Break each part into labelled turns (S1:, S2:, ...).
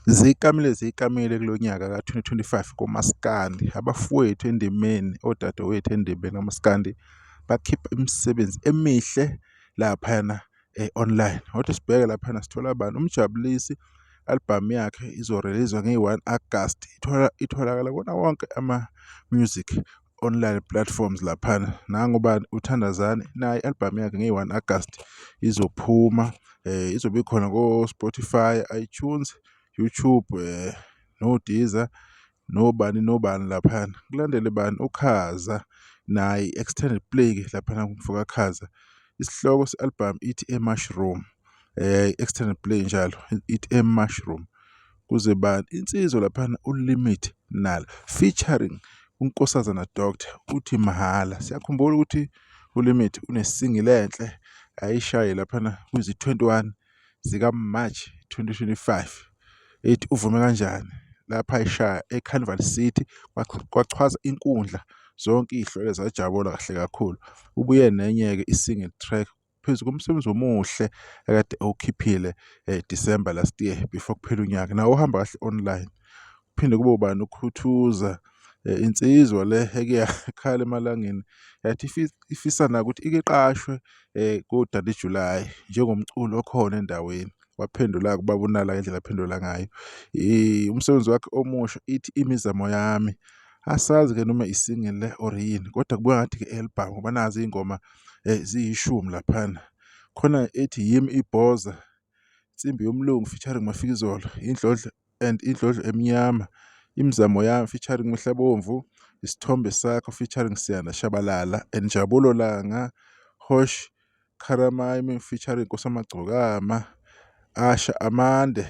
S1: zikamile kulonyaka ka-2025 komaskandi. Abafowethu endimeni, odadewethu endimeni kamaskandi bakhipha imisebenzi emihle laphayana online. Kodwa sibheke laphayana sithola abantu uMjabulisi album yakhe izorelizwa nge-1 August. Itholakala kona wonke ama-music online platforms laphana. Nangobani uThandazani naye i-album yakhe nge-1 August izophuma. Izobe ikhona ko-Spotify, iTunes, YouTube, no-Deezer, nobani laphana. Kulandele bani uKhaza naye extended play laphana kumfoka Khaza. Isihloko se-album ithi eMushroom. Extended play njalo ithi eMushroom. Kuze bani insizwa laphana uLimit nalo featuring uNkosazana Doctor uthi mahhala. Siyakhumbula ukuthi uLimit unesingle enhle ayishaye laphana kwizi-21 zika-March 2025 ethi uvume kanjani. Lapha ayishaya eCarnival City kwachwaza inkundla zonke ihlelo zajabula kahle kakhulu. Ubuye nenye-ke i-single track phezu komsebenzi omuhle akade awukhiphile December last year before kuphela unyaka. Nawo uhamba kahle online. Kuphinde kube ubani uKhuthuza insizwa le eke yakhala emalangeni yathi ifisa na ukuthi ike qashwe kuDade July njengomculo okhona endaweni. Waphendula kubabonala ngendlela aphendula ngayo. Umsebenzi wakhe omusha ithi imizamo yami. Asazi ke noma isingle or yini kodwa kubuka ngathi ke album ngoba nazi ingoma ziyishumi laphana. Khona ethi yimi ibhoza, insimbi yomlungu featuring Mafikizolo, indlodlo emnyama, imizamo yami featuring Mhlabomvu, isithombe sakho featuring Siyanda Shabalala, Njabulo Langa, Hosh Karamayimi featuring Nkosamagcokama, Asha Amande,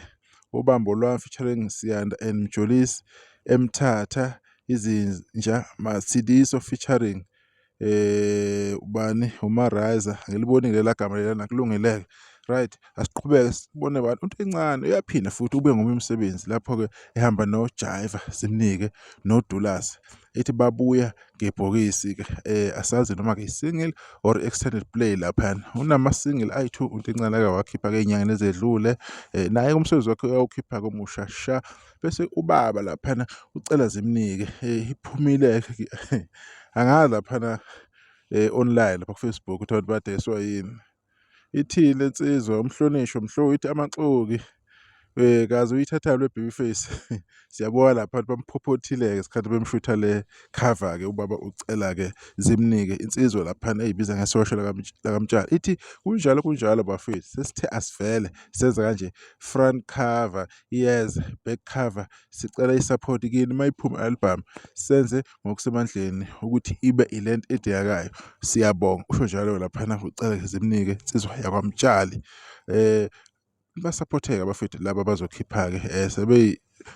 S1: ubambo lwami featuring Siyanda and Mjolisi, Mthatha, izinja Masidiso featuring ubani uMariza. Ngilibonile la gama lelana kulungileke. Right, asiqhubeke sibone abantu into encane uyaphinda futhi ube ngomunye umsebenzi lapho ke ehamba noJaiva Simnike noDulas ethi babuya ngebhokisi ke asazi noma ke single or extended play laphana. Unama single ayi2 into encane ake wakhipha ke inyanga ezedlule. Naye umsebenzi wakhe uyawukhipha komusha sha bese ubaba laphana ucela Zimnike iphumile ke angazi laphana online lapha ku Facebook uthi abantu badeswa yini. Ithile insizwa umhlonishwa mhlo ithi amaxoki kaze uyithatha le Babyface. Siyabona lapha bamphophothile isikhathi bemshutha le cover ke ubaba ucela ke Zimnike insizwa laphana ezibiza ngesosha lakamtshali. Ithi kunjalo bafethu sesithe asivele senza kanje front cover, yes, back cover. Sicela isupport kini mayiphuma album senze ngokusemandleni ukuthi ibe ilent edeyakayo. Siyabonga usho njalo laphana ucela Zimnike insizwa yakwamtshali. Basupporteka abafethu laba bazokhipha ke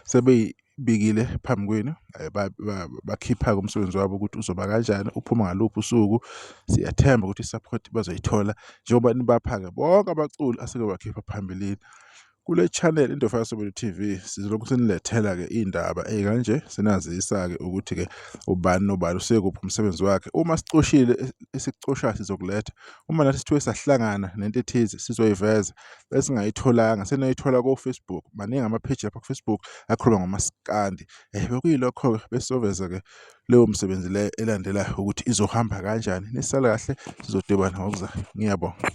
S1: sebeyibikile phambi kwenu bakhipha umsebenzi wabo ukuthi uzoba kanjani uphuma ngaluphi usuku. Siyathemba ukuthi support bazoyithola njengoba nibapha ke bonke abaculi aseke bakhipha phambilini kule channel Indlovu Kasobolo TV. Sizolokhu sinilethela ke indaba ezikanje sinazisa ke ukuthi ke ubani nobani usekuphi umsebenzi wakhe. Uma sicoshile esikucoshayo sizokuletha. Uma nathi sithiwe sahlangana nento ethize sizoyiveza bese ngayitholanga senayithola ko Facebook. Maningi ama page lapha ku Facebook akhuluma ngamaskandi. Bekuyilokho bese soveza ke leyo msebenzi le elandelayo ukuthi izohamba kanjani. Nisala kahle sizodibana ngokuzayo. Ngiyabonga.